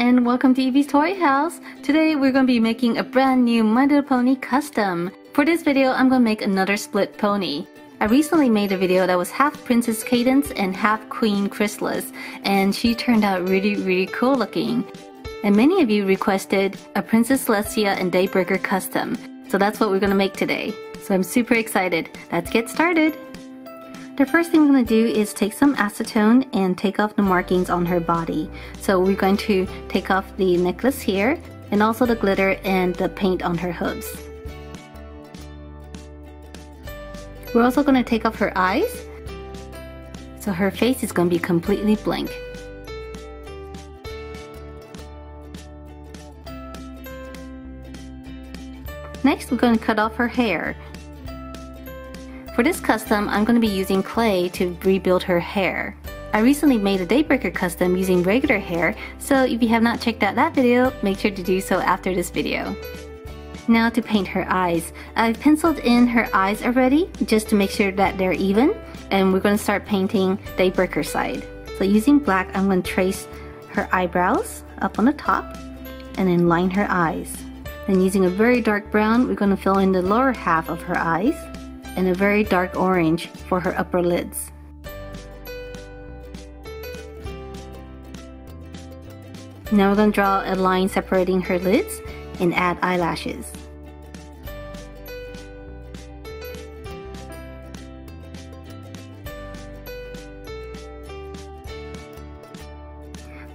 and welcome to Evie's Toy House. Today we're going to be making a brand new My Little Pony custom. For this video I'm going to make another split pony. I recently made a video that was half Princess Cadance and half Queen Chrysalis, and she turned out really cool looking. And many of you requested a Princess Celestia and Daybreaker custom, so that's what we're going to make today. So I'm super excited. Let's get started! The first thing we're going to do is take some acetone and take off the markings on her body. So we're going to take off the necklace here and also the glitter and the paint on her hooves. We're also going to take off her eyes, so her face is going to be completely blank. Next we're going to cut off her hair. For this custom, I'm going to be using clay to rebuild her hair. I recently made a Daybreaker custom using regular hair, so if you have not checked out that video, make sure to do so after this video. Now to paint her eyes. I've penciled in her eyes already, just to make sure that they're even, and we're going to start painting Daybreaker side. So using black, I'm going to trace her eyebrows up on the top, and then line her eyes. Then using a very dark brown, we're going to fill in the lower half of her eyes, and a very dark orange for her upper lids. Now we're going to draw a line separating her lids and add eyelashes.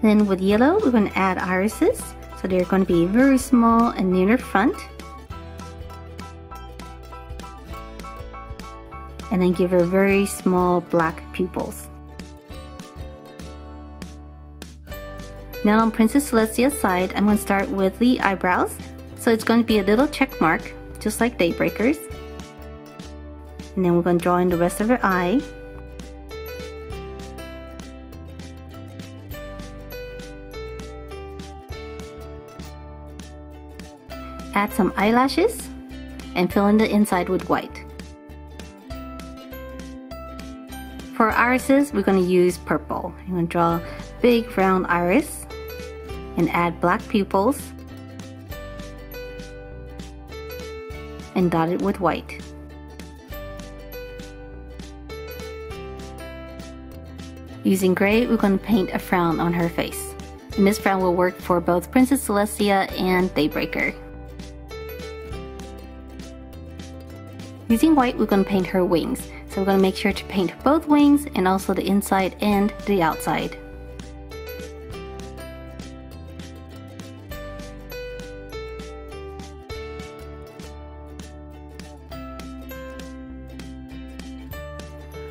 Then with yellow, we're going to add irises, so they're going to be very small and near the front. And then give her very small black pupils. Now on Princess Celestia's side, I'm going to start with the eyebrows. So it's going to be a little check mark, just like Daybreaker's. And then we're going to draw in the rest of her eye. Add some eyelashes and fill in the inside with white. For irises, we're going to use purple. I'm going to draw a big round iris and add black pupils and dot it with white. Using gray, we're going to paint a frown on her face. And this frown will work for both Princess Celestia and Daybreaker. Using white, we're going to paint her wings. So we're going to make sure to paint both wings and also the inside and the outside.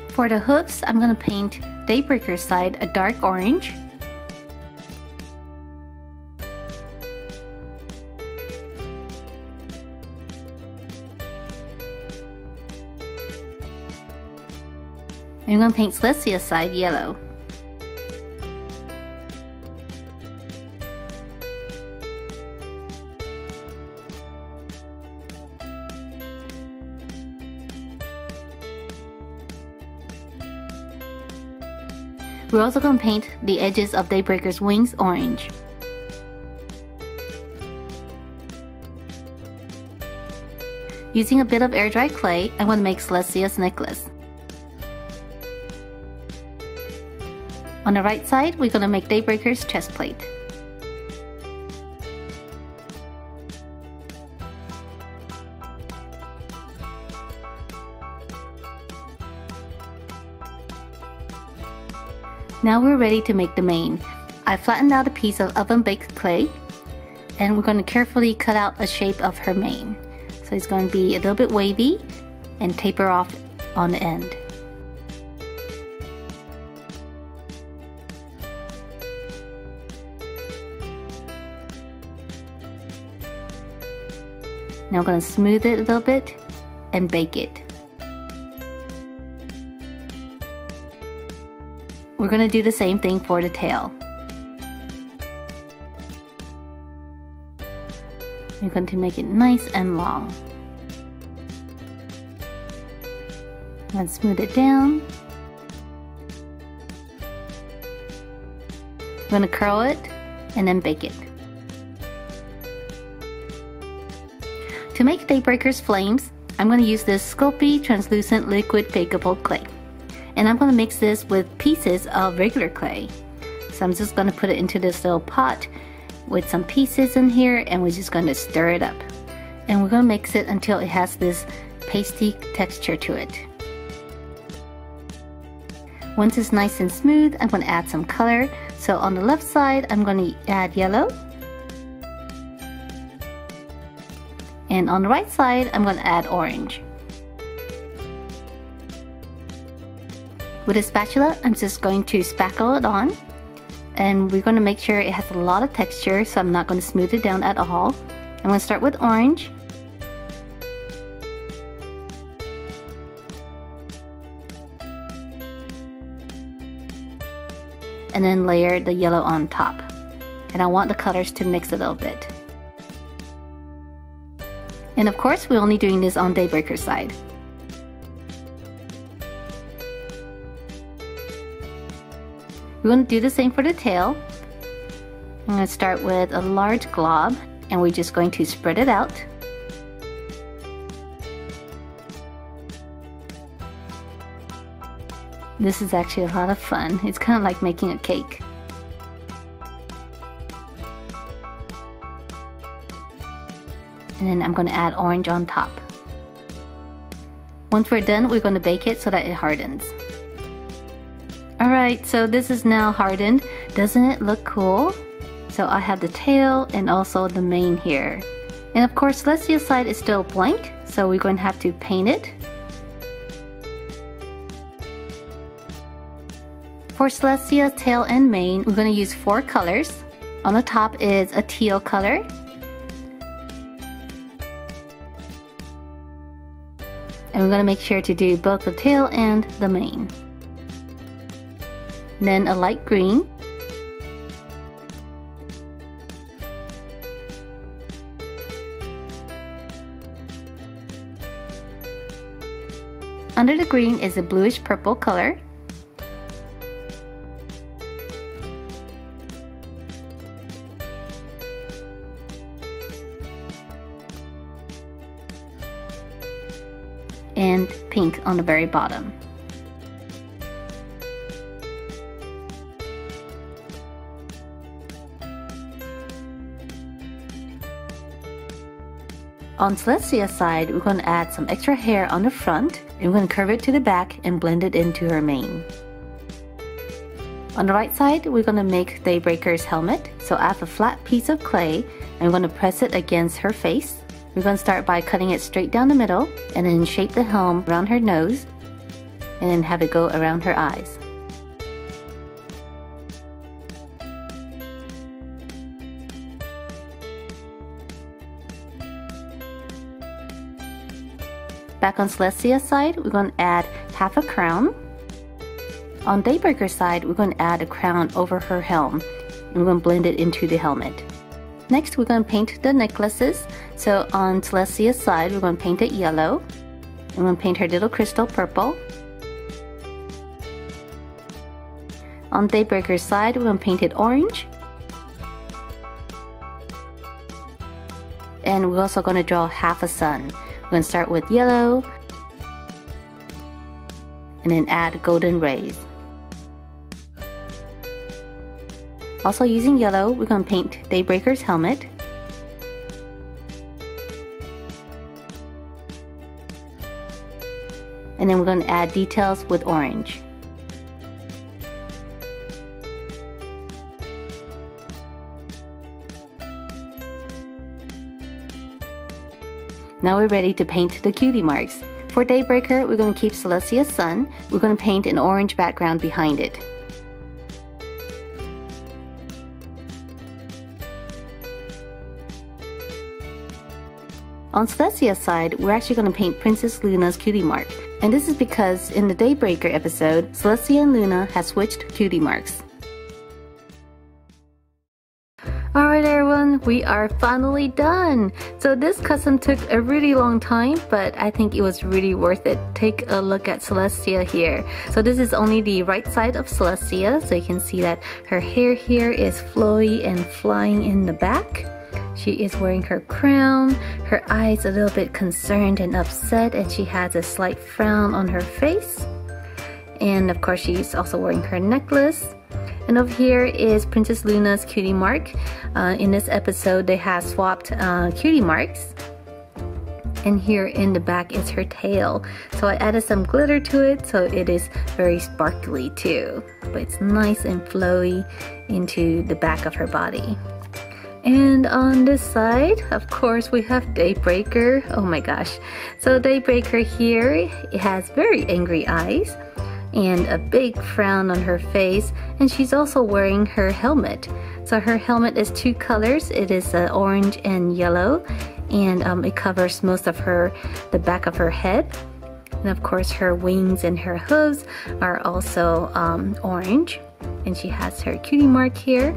For the hooves, I'm going to paint Daybreaker's side a dark orange. I'm going to paint Celestia's side yellow. We're also going to paint the edges of Daybreaker's wings orange. Using a bit of air dry clay, I'm going to make Celestia's necklace. On the right side, we're going to make Daybreaker's chest plate. Now we're ready to make the mane. I flattened out a piece of oven-baked clay, and we're going to carefully cut out a shape of her mane. So it's going to be a little bit wavy and taper off on the end. Now I'm going to smooth it a little bit and bake it. We're going to do the same thing for the tail. We're going to make it nice and long. I'm going to smooth it down. I'm going to curl it and then bake it. To make Daybreaker's flames, I'm going to use this Sculpey translucent liquid bakeable clay. And I'm going to mix this with pieces of regular clay. So I'm just going to put it into this little pot with some pieces in here, and we're just going to stir it up. And we're going to mix it until it has this pasty texture to it. Once it's nice and smooth, I'm going to add some color. So on the left side, I'm going to add yellow. And on the right side, I'm going to add orange. With a spatula, I'm just going to spackle it on. And we're going to make sure it has a lot of texture, so I'm not going to smooth it down at all. I'm going to start with orange. And then layer the yellow on top. And I want the colors to mix a little bit. And of course, we're only doing this on Daybreaker's side. We're going to do the same for the tail. I'm going to start with a large glob, and we're just going to spread it out. This is actually a lot of fun. It's kind of like making a cake. And then I'm going to add orange on top. Once we're done, we're going to bake it so that it hardens. Alright, so this is now hardened. Doesn't it look cool? So I have the tail and also the mane here. And of course, Celestia's side is still blank, so we're going to have to paint it. For Celestia's tail and mane, we're going to use 4 colors. On the top is a teal color. And we're going to make sure to do both the tail and the mane. Then a light green. Under the green is a bluish purple color. And pink on the very bottom. On Celestia's side, we're going to add some extra hair on the front, and we're going to curve it to the back and blend it into her mane. On the right side, we're going to make Daybreaker's helmet. So I have a flat piece of clay, and I'm going to press it against her face. We're going to start by cutting it straight down the middle, and then shape the helm around her nose, and then have it go around her eyes. Back on Celestia's side, we're going to add half a crown. On Daybreaker's side, we're going to add a crown over her helm, and we're going to blend it into the helmet. Next, we're going to paint the necklaces. So on Celestia's side, we're going to paint it yellow. I'm going to paint her little crystal purple. On Daybreaker's side, we're going to paint it orange. And we're also going to draw half a sun. We're going to start with yellow, and then add golden rays. Also using yellow, we're going to paint Daybreaker's helmet. And then we're going to add details with orange. Now we're ready to paint the cutie marks. For Daybreaker, we're going to keep Celestia's sun. We're going to paint an orange background behind it. On Celestia's side, we're actually going to paint Princess Luna's cutie mark. And this is because in the Daybreaker episode, Celestia and Luna have switched cutie marks. Alright everyone, everyone, we are finally done. So this custom took a really long time, but I think it was really worth it. Take a look at Celestia here. So this is only the right side of Celestia, so you can see that her hair here is flowy and flying in the back. She is wearing her crown, her eyes a little bit concerned and upset, and she has a slight frown on her face. And of course she's also wearing her necklace. And over here is Princess Luna's cutie mark. In this episode they have swapped cutie marks. And here in the back is her tail. So I added some glitter to it so it is very sparkly too. But it's nice and flowy into the back of her body. And on this side, of course, we have Daybreaker. Oh my gosh. So Daybreaker here, it has very angry eyes and a big frown on her face, and she's also wearing her helmet. So her helmet is two colors. It is orange and yellow, and it covers most of the back of her head. And of course her wings and her hooves are also orange, and she has her cutie mark here.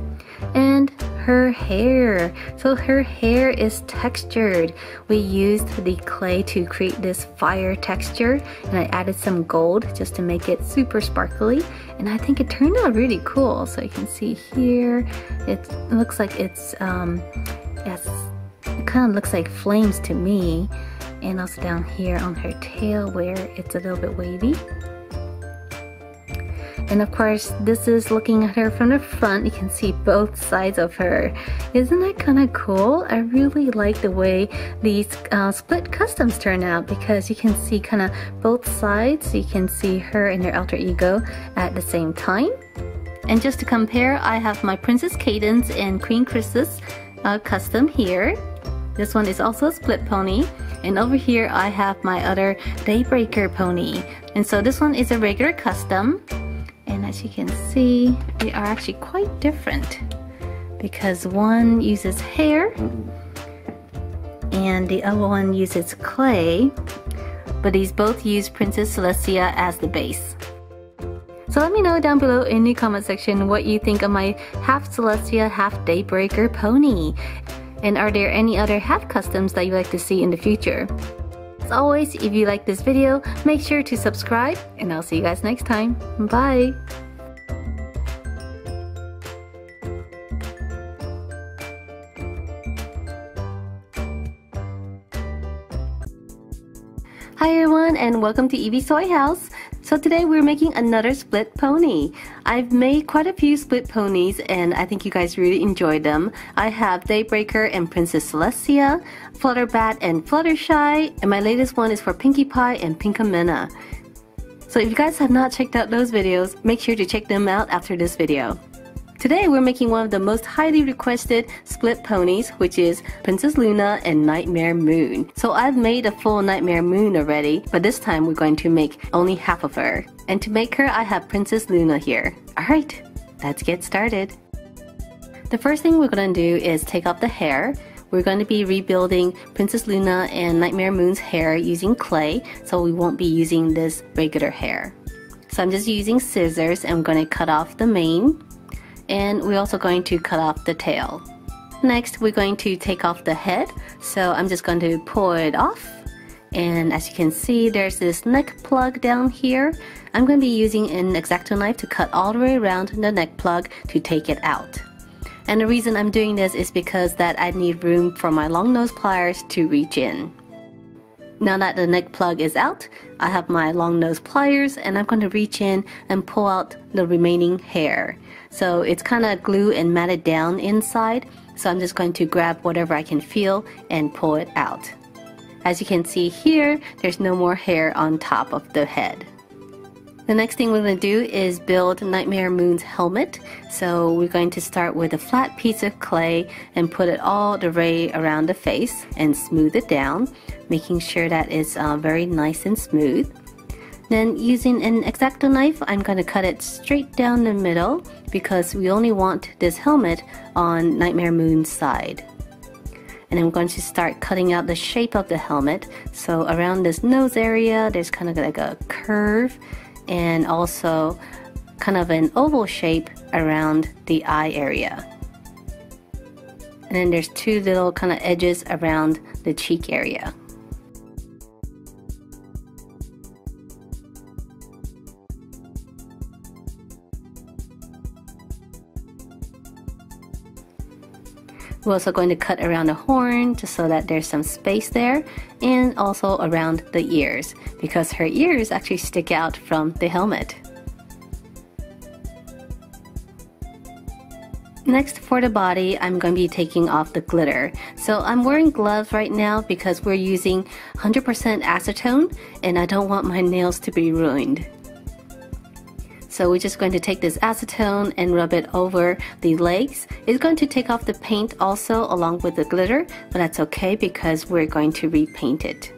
And her hair. So her hair is textured. We used the clay to create this fire texture, and I added some gold just to make it super sparkly, and I think it turned out really cool. So you can see here it looks like it's yes, it kind of looks like flames to me, and also down here on her tail where it's a little bit wavy. And of course, this is looking at her from the front. You can see both sides of her. Isn't that kind of cool? I really like the way these split customs turn out, because you can see kind of both sides. You can see her and her alter ego at the same time. And just to compare, I have my Princess Cadance and Queen Chrysalis custom here. This one is also a split pony. And over here, I have my other Daybreaker pony. And so this one is a regular custom. And as you can see, they are actually quite different, because one uses hair and the other one uses clay, but these both use Princess Celestia as the base. So let me know down below in the comment section what you think of my half Celestia, half Daybreaker pony. And are there any other half customs that you'd like to see in the future? As always, if you like this video, make sure to subscribe, and I'll see you guys next time. Bye! Hi everyone, and welcome to Evie's Toy House. So today we're making another split pony. I've made quite a few split ponies, and I think you guys really enjoyed them. I have Daybreaker and Princess Celestia, Flutterbat and Fluttershy, and my latest one is for Pinkie Pie and Pinkamena. So if you guys have not checked out those videos, make sure to check them out after this video. Today we're making one of the most highly requested split ponies, which is Princess Luna and Nightmare Moon. So I've made a full Nightmare Moon already, but this time we're going to make only half of her. And to make her, I have Princess Luna here. Alright, let's get started. The first thing we're going to do is take off the hair. We're going to be rebuilding Princess Luna and Nightmare Moon's hair using clay, so we won't be using this regular hair. So I'm just using scissors, and I'm going to cut off the mane. And we're also going to cut off the tail. Next, we're going to take off the head. So I'm just going to pull it off. And as you can see, there's this neck plug down here. I'm going to be using an xacto knife to cut all the way around the neck plug to take it out. And the reason I'm doing this is because that I need room for my long nose pliers to reach in. Now that the neck plug is out, I have my long nose pliers, and I'm going to reach in and pull out the remaining hair. So it's kind of glued and matted down inside, so I'm just going to grab whatever I can feel and pull it out. As you can see here, there's no more hair on top of the head. The next thing we're going to do is build Nightmare Moon's helmet. So we're going to start with a flat piece of clay and put it all the way around the face and smooth it down, making sure that it's very nice and smooth. Then using an X-Acto knife, I'm going to cut it straight down the middle because we only want this helmet on Nightmare Moon's side. And I'm going to start cutting out the shape of the helmet. So around this nose area, there's kind of like a curve, and also kind of an oval shape around the eye area. And then there's two little kind of edges around the cheek area. We're also going to cut around the horn just so that there's some space there, and also around the ears because her ears actually stick out from the helmet. Next, for the body, I'm going to be taking off the glitter. So I'm wearing gloves right now because we're using 100% acetone and I don't want my nails to be ruined. So we're just going to take this acetone and rub it over the legs. It's going to take off the paint also along with the glitter, but that's okay because we're going to repaint it.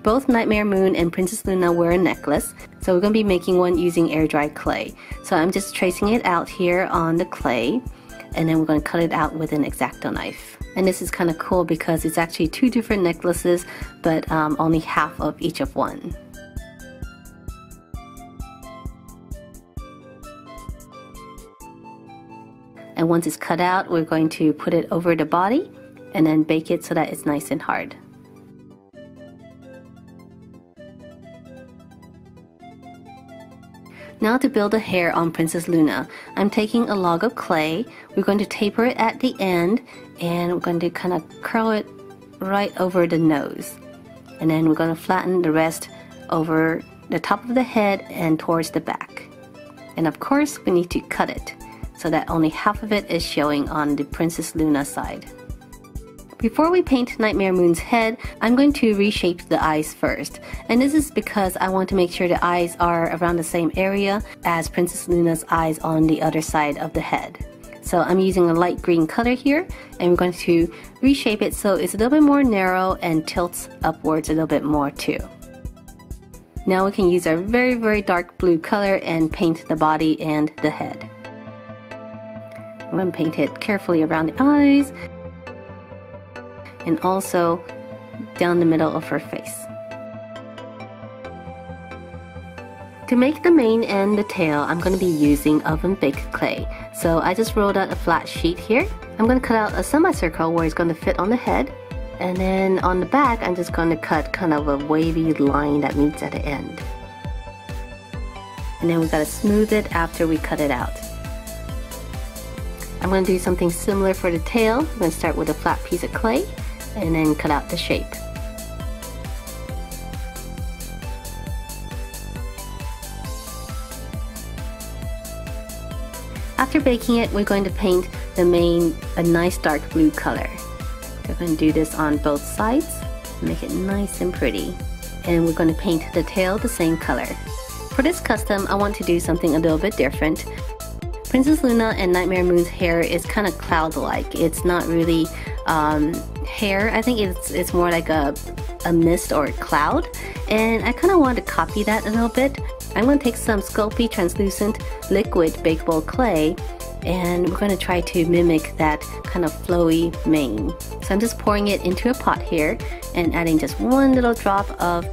Both Nightmare Moon and Princess Luna wear a necklace, so we're going to be making one using air dry clay. So I'm just tracing it out here on the clay, and then we're going to cut it out with an xacto knife. And this is kind of cool because it's actually two different necklaces, but only half of each of one. And once it's cut out, we're going to put it over the body and then bake it so that it's nice and hard. Now to build a hair on Princess Luna, I'm taking a log of clay. We're going to taper it at the end and we're going to kind of curl it right over the nose. And then we're going to flatten the rest over the top of the head and towards the back. And of course, we need to cut it so that only half of it is showing on the Princess Luna side. Before we paint Nightmare Moon's head, I'm going to reshape the eyes first. And this is because I want to make sure the eyes are around the same area as Princess Luna's eyes on the other side of the head. So I'm using a light green color here, and we're going to reshape it so it's a little bit more narrow and tilts upwards a little bit more too. Now we can use our very dark blue color and paint the body and the head. I'm going to paint it carefully around the eyes and also down the middle of her face. To make the mane and the tail, I'm going to be using oven baked clay. So I just rolled out a flat sheet here. I'm going to cut out a semicircle where it's going to fit on the head. And then on the back, I'm just going to cut kind of a wavy line that meets at the end. And then we got to smooth it after we cut it out. I'm going to do something similar for the tail. I'm going to start with a flat piece of clay and then cut out the shape. After baking it, we're going to paint the mane a nice dark blue color. We're going to do this on both sides, make it nice and pretty. And we're going to paint the tail the same color. For this custom, I want to do something a little bit different. Princess Luna and Nightmare Moon's hair is kind of cloud-like. It's not really hair. I think it's more like a mist or a cloud. And I kind of want to copy that a little bit. I'm going to take some Sculpey translucent liquid bakeable clay and we're going to try to mimic that kind of flowy mane. So I'm just pouring it into a pot here and adding just one little drop of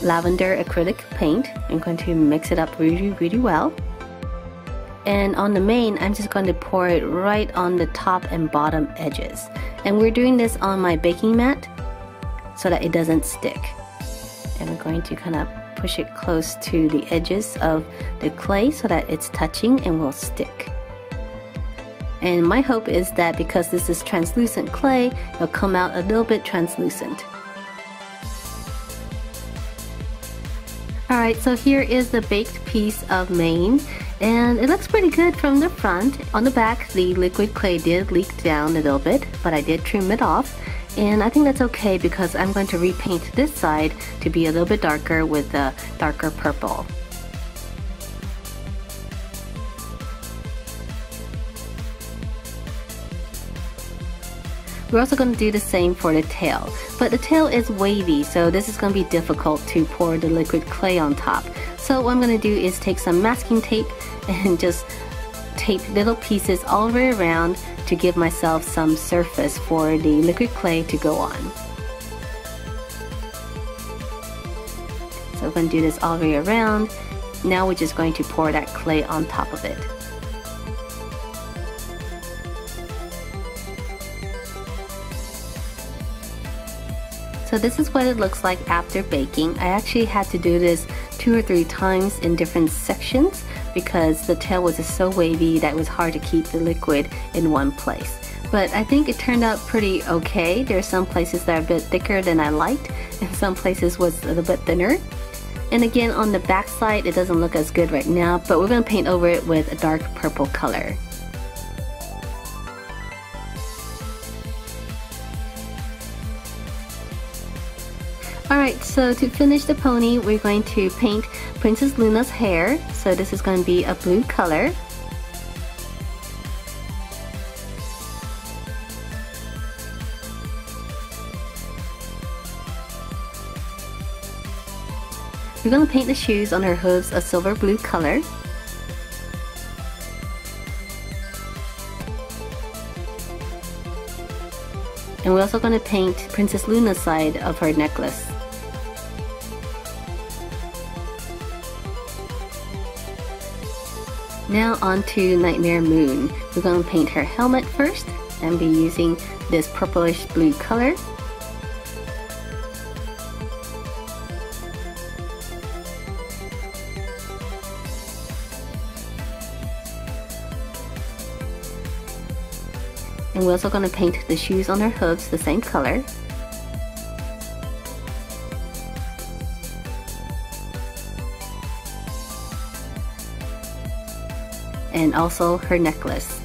lavender acrylic paint. I'm going to mix it up really well. And on the mane, I'm just going to pour it right on the top and bottom edges. And we're doing this on my baking mat so that it doesn't stick. And we're going to kind of push it close to the edges of the clay so that it's touching and will stick. And my hope is that because this is translucent clay, it'll come out a little bit translucent. Alright, so here is the baked piece of mane. And it looks pretty good from the front. On the back, the liquid clay did leak down a little bit, but I did trim it off. And I think that's okay because I'm going to repaint this side to be a little bit darker with a darker purple. We're also going to do the same for the tail. But the tail is wavy, so this is going to be difficult to pour the liquid clay on top. So what I'm going to do is take some masking tape and just tape little pieces all the way around to give myself some surface for the liquid clay to go on. So we're going to do this all the way around. Now we're just going to pour that clay on top of it. So this is what it looks like after baking. I actually had to do this 2 or 3 times in different sections because the tail was just so wavy that it was hard to keep the liquid in one place. But I think it turned out pretty okay. There are some places that are a bit thicker than I liked, and some places was a little bit thinner. And again, on the back side, it doesn't look as good right now, but we're going to paint over it with a dark purple color. Alright, so to finish the pony, we're going to paint Princess Luna's hair. So this is going to be a blue color. We're going to paint the shoes on her hooves a silver blue color. And we're also going to paint Princess Luna's side of her necklace. Now on to Nightmare Moon. We're going to paint her helmet first and be using this purplish blue color. And we're also going to paint the shoes on her hooves the same color. And also her necklace.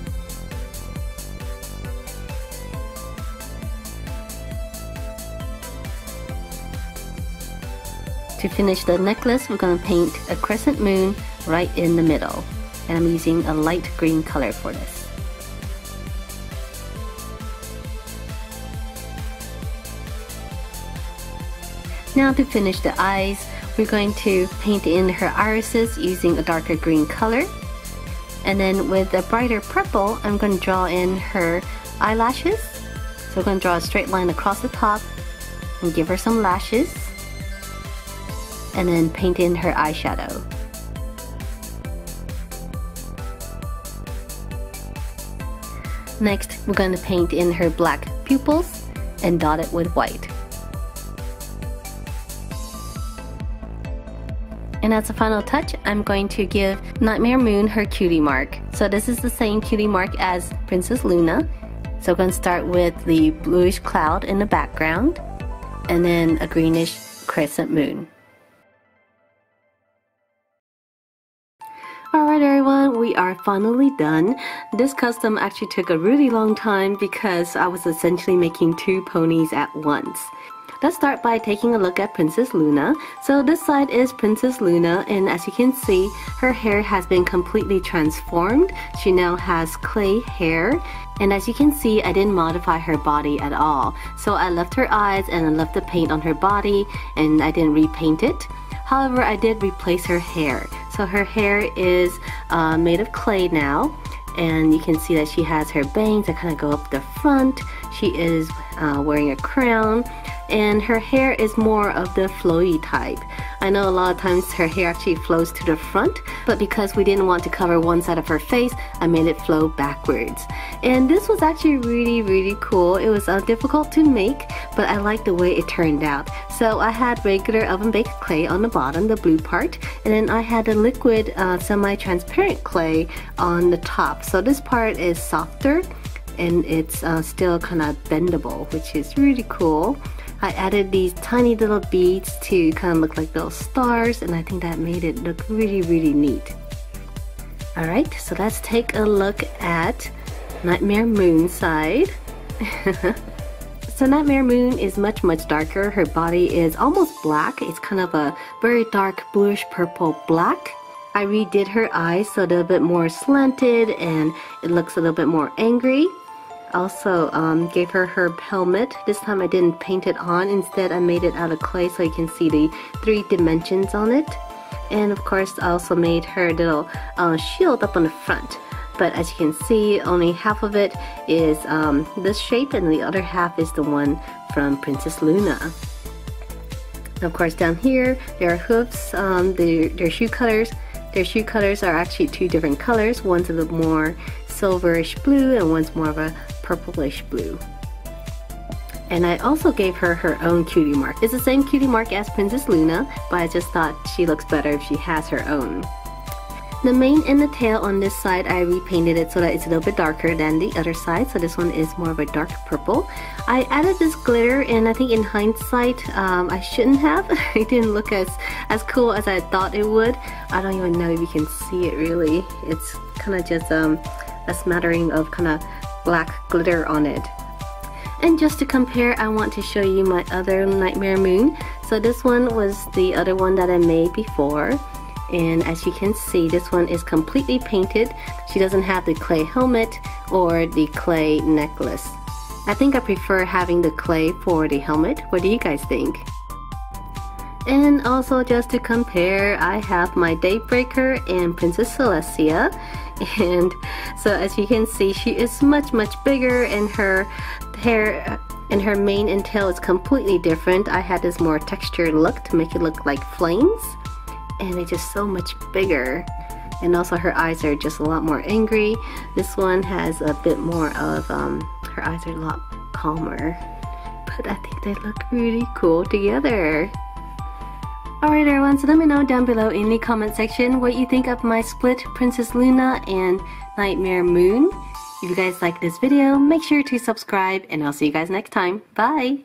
To finish the necklace, we're going to paint a crescent moon right in the middle. And I'm using a light green color for this. Now to finish the eyes, we're going to paint in her irises using a darker green color. And then with a brighter purple, I'm going to draw in her eyelashes. So we're going to draw a straight line across the top and give her some lashes. And then paint in her eyeshadow. Next, we're going to paint in her black pupils and dot it with white. And as a final touch, I'm going to give Nightmare Moon her cutie mark. So this is the same cutie mark as Princess Luna. So I'm going to start with the bluish cloud in the background, and then a greenish crescent moon. Alright everyone, we are finally done. This custom actually took a really long time because I was essentially making 2 ponies at once. Let's start by taking a look at Princess Luna. So this side is Princess Luna, and as you can see, her hair has been completely transformed. She now has clay hair, and as you can see, I didn't modify her body at all. So I left her eyes and I left the paint on her body, and I didn't repaint it. However, I did replace her hair. So her hair is made of clay now, and you can see that she has her bangs that kind of go up the front. She is wearing a crown, and her hair is more of the flowy type. I know a lot of times her hair actually flows to the front, but because we didn't want to cover one side of her face, I made it flow backwards. And this was actually really cool. It was difficult to make, but I like the way it turned out. So I had regular oven baked clay on the bottom, the blue part, and then I had a liquid semi-transparent clay on the top. So this part is softer and it's still kind of bendable, which is really cool. I added these tiny little beads to kind of look like little stars, and I think that made it look really neat. Alright, so let's take a look at Nightmare Moon side. So Nightmare Moon is much darker. Her body is almost black. It's kind of a very dark bluish purple black. I redid her eyes so they're a bit more slanted and it looks a little bit more angry. Also gave her her helmet. This time I didn't paint it on. Instead I made it out of clay so you can see the 3 dimensions on it. And of course I also made her little shield up on the front. But as you can see, only half of it is this shape and the other half is the one from Princess Luna. And of course down here there are hooves, their shoe colors. Their shoe colors are actually 2 different colors. One's a little more silverish blue and one's more of a purplish blue. And I also gave her her own cutie mark. It's the same cutie mark as Princess Luna, but I just thought she looks better if she has her own. The mane and the tail on this side, I repainted it so that it's a little bit darker than the other side. So this one is more of a dark purple. I added this glitter, and I think in hindsight, I shouldn't have. It didn't look as cool as I thought it would. I don't even know if you can see it really. It's kind of just a smattering of kind of black glitter on it. And just to compare, I want to show you my other Nightmare Moon. So this one was the other one that I made before. And as you can see, this one is completely painted. She doesn't have the clay helmet or the clay necklace. I think I prefer having the clay for the helmet. What do you guys think? And also just to compare, I have my Daybreaker and Princess Celestia. And so as you can see, she is much bigger, and her hair and her mane and tail is completely different. I had this more textured look to make it look like flames. And it's just so much bigger. And also her eyes are just a lot more angry. This one has a bit more of, her eyes are a lot calmer. But I think they look really cool together. Alright everyone, so let me know down below in the comment section what you think of my split Princess Luna and Nightmare Moon. If you guys like this video, make sure to subscribe, and I'll see you guys next time. Bye!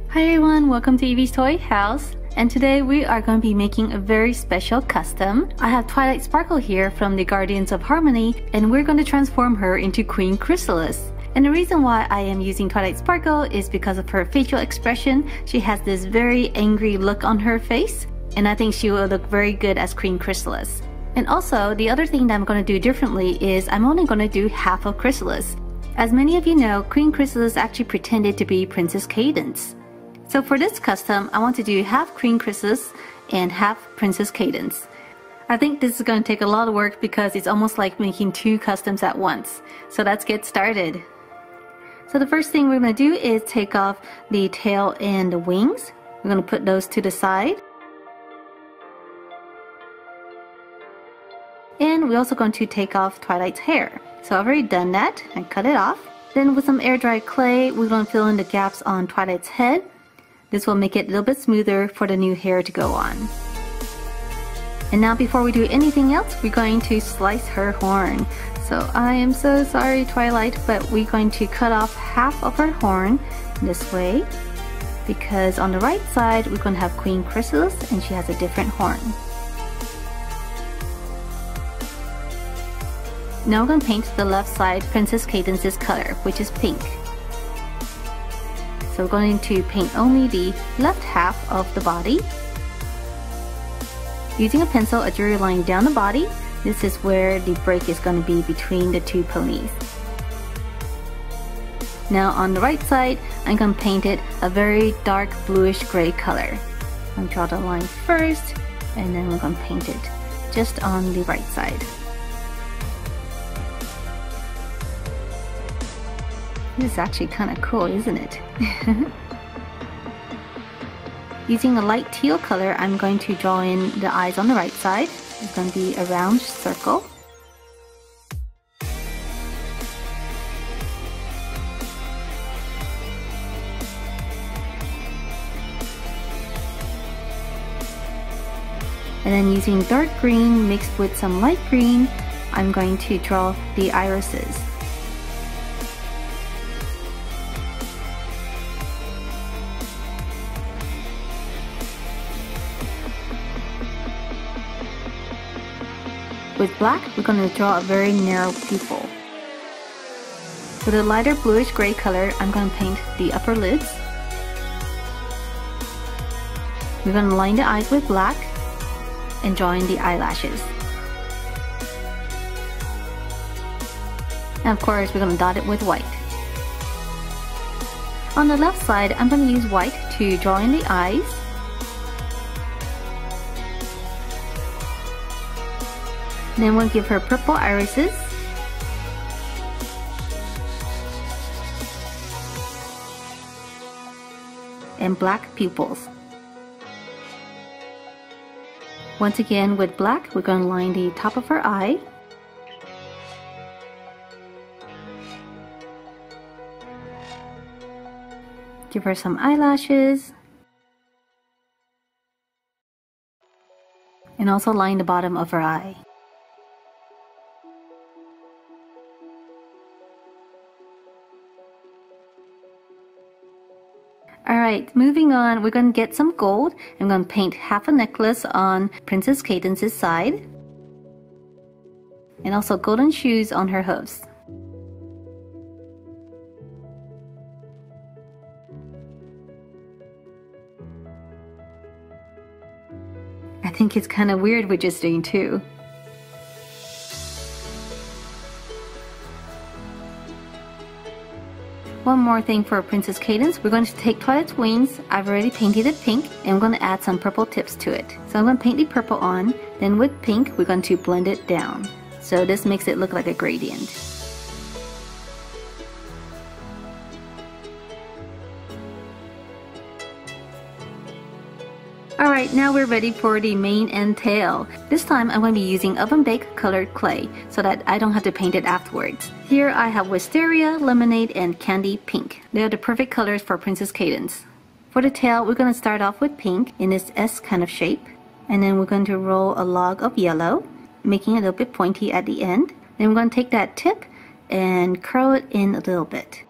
Hi everyone, welcome to Evie's Toy House, and today we are going to be making a very special custom. I have Twilight Sparkle here from the Guardians of Harmony, and we're going to transform her into Queen Chrysalis. And the reason why I am using Twilight Sparkle is because of her facial expression. She has this very angry look on her face, and I think she will look very good as Queen Chrysalis. And also, the other thing that I'm going to do differently is I'm only going to do half of Chrysalis. As many of you know, Queen Chrysalis actually pretended to be Princess Cadance. So for this custom, I want to do half Queen Chrysalis and half Princess Cadance. I think this is going to take a lot of work because it's almost like making two customs at once. So let's get started. So the first thing we're going to do is take off the tail and the wings. We're going to put those to the side. And we're also going to take off Twilight's hair. So I've already done that and cut it off. Then with some air dried clay, we're going to fill in the gaps on Twilight's head. This will make it a little bit smoother for the new hair to go on. And now before we do anything else, we're going to slice her horn. So I am so sorry, Twilight, but we're going to cut off half of her horn this way, because on the right side we're going to have Queen Chrysalis and she has a different horn. Now we're going to paint the left side Princess Cadance's color, which is pink. So we're going to paint only the left half of the body. Using a pencil, I drew a line down the body. This is where the break is going to be between the two ponies. Now on the right side, I'm going to paint it a very dark bluish gray color. I'm going to draw the line first, and then we're going to paint it just on the right side. This is actually kind of cool, isn't it? Using a light teal color, I'm going to draw in the eyes on the right side. It's going to be a round circle. And then using dark green mixed with some light green, I'm going to draw the irises. With black, we're going to draw a very narrow pupil. With a lighter bluish gray color, I'm going to paint the upper lids. We're going to line the eyes with black and draw in the eyelashes. And of course, we're going to dot it with white. On the left side, I'm going to use white to draw in the eyes. Then we'll give her purple irises. And black pupils. Once again with black, we're going to line the top of her eye. Give her some eyelashes. And also line the bottom of her eye. Alright, moving on, we're going to get some gold. I'm going to paint half a necklace on Princess Cadance's side. And also golden shoes on her hooves. I think it's kind of weird we're just doing two. One more thing for Princess Cadance, we're going to take Twilight's wings. I've already painted it pink and I'm going to add some purple tips to it. So I'm going to paint the purple on, then with pink we're going to blend it down. So this makes it look like a gradient. Alright, now we're ready for the mane and tail. This time I'm going to be using oven baked colored clay so that I don't have to paint it afterwards. Here I have wisteria, lemonade, and candy pink. They are the perfect colors for Princess Cadance. For the tail, we're going to start off with pink in this S kind of shape. And then we're going to roll a log of yellow, making it a little bit pointy at the end. Then we're going to take that tip and curl it in a little bit.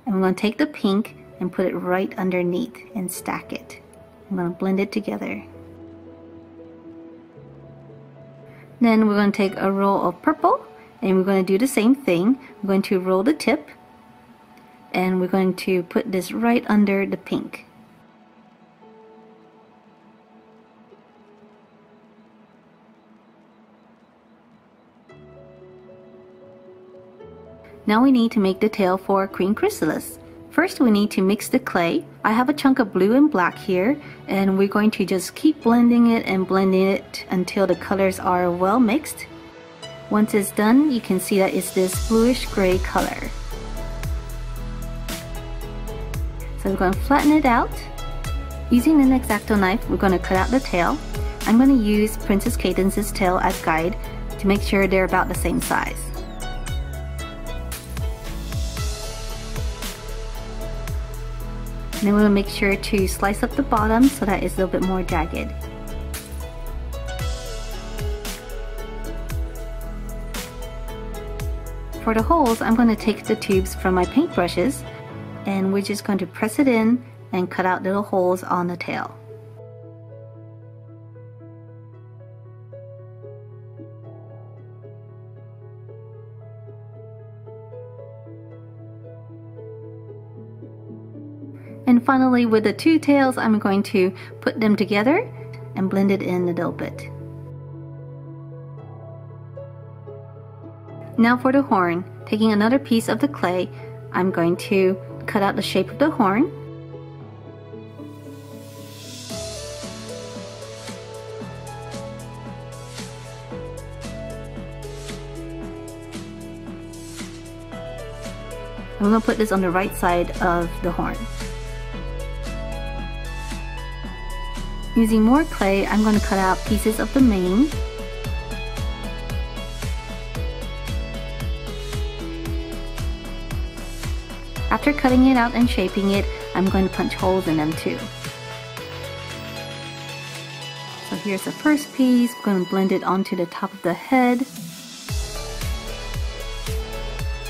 And we're going to take the pink and put it right underneath and stack it. I'm going to blend it together. Then we're going to take a roll of purple and we're going to do the same thing. We're going to roll the tip and we're going to put this right under the pink. Now we need to make the tail for Queen Chrysalis. First we need to mix the clay. I have a chunk of blue and black here and we're going to just keep blending it and blending it until the colors are well mixed. Once it's done, you can see that it's this bluish gray color. So we're going to flatten it out. Using an xacto knife, we're going to cut out the tail. I'm going to use Princess Cadance's tail as guide to make sure they're about the same size. And then we'll make sure to slice up the bottom so that it's a little bit more jagged. For the holes, I'm going to take the tubes from my paint brushes and we're just going to press it in and cut out little holes on the tail. And finally with the two tails, I'm going to put them together and blend it in a little bit. Now for the horn, taking another piece of the clay, I'm going to cut out the shape of the horn. I'm going to put this on the right side of the horn. Using more clay, I'm going to cut out pieces of the mane. After cutting it out and shaping it, I'm going to punch holes in them too. So here's the first piece. I'm going to blend it onto the top of the head.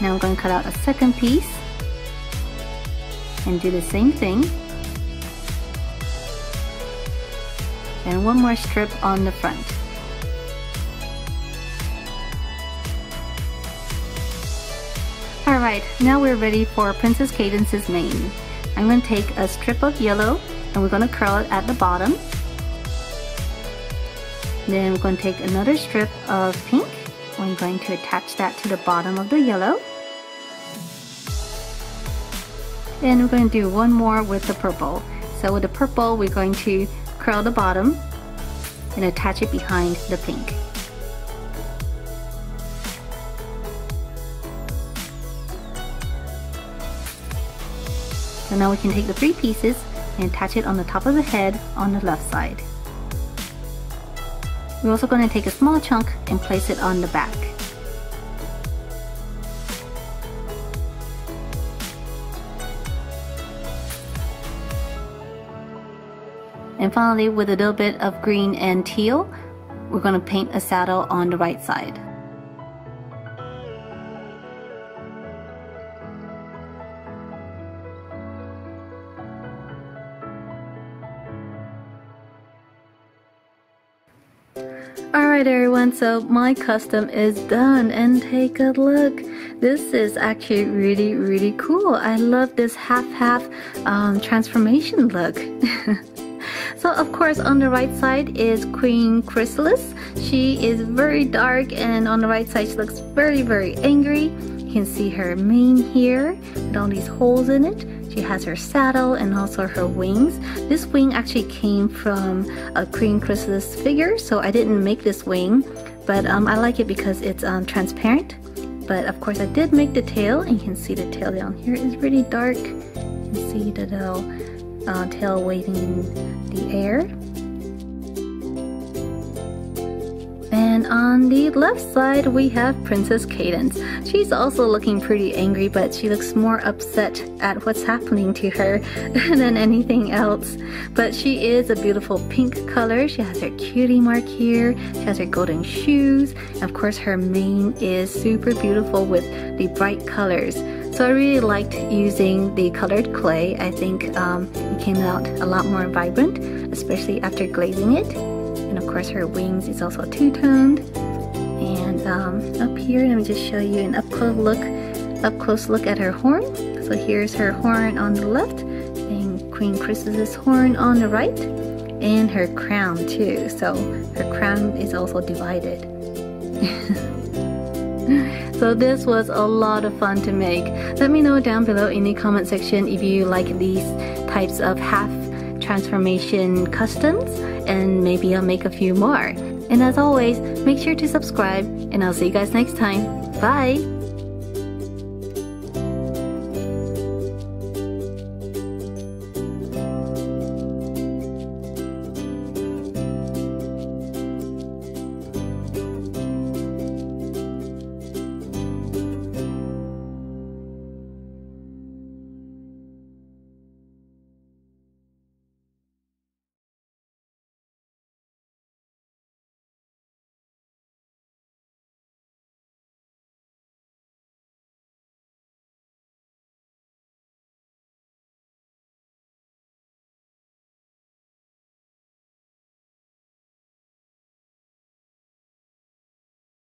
Now I'm going to cut out a second piece and do the same thing. And one more strip on the front. Alright, now we're ready for Princess Cadance's mane. I'm going to take a strip of yellow and we're going to curl it at the bottom. Then we're going to take another strip of pink. We're going to attach that to the bottom of the yellow. And we're going to do one more with the purple. So with the purple, we're going to curl the bottom and attach it behind the pink. So now we can take the three pieces, and attach it on the top of the head on the left side. We're also going to take a small chunk and place it on the back. And finally, with a little bit of green and teal, we're going to paint a saddle on the right side. Alright everyone, so my custom is done and take a look. This is actually really cool. I love this half-half transformation look. So of course on the right side is Queen Chrysalis. She is very dark, and on the right side she looks very angry. You can see her mane here with all these holes in it. She has her saddle and also her wings. This wing actually came from a Queen Chrysalis figure, so I didn't make this wing, but I like it because it's transparent. But of course I did make the tail, and you can see the tail down here is really dark. You can see the little tail waving in the air. And on the left side we have Princess Cadance. She's also looking pretty angry, but she looks more upset at what's happening to her than anything else. But she is a beautiful pink color. She has her cutie mark here. She has her golden shoes. And of course her mane is super beautiful with the bright colors. So I really liked using the colored clay. I think it came out a lot more vibrant, especially after glazing it. And of course her wings is also two-toned. And up here, let me just show you an up close look at her horn. So here's her horn on the left, and Queen Chrysalis' horn on the right, and her crown too. So her crown is also divided. So this was a lot of fun to make. Let me know down below in the comment section if you like these types of half transformation customs, and maybe I'll make a few more. And as always, make sure to subscribe, and I'll see you guys next time. Bye!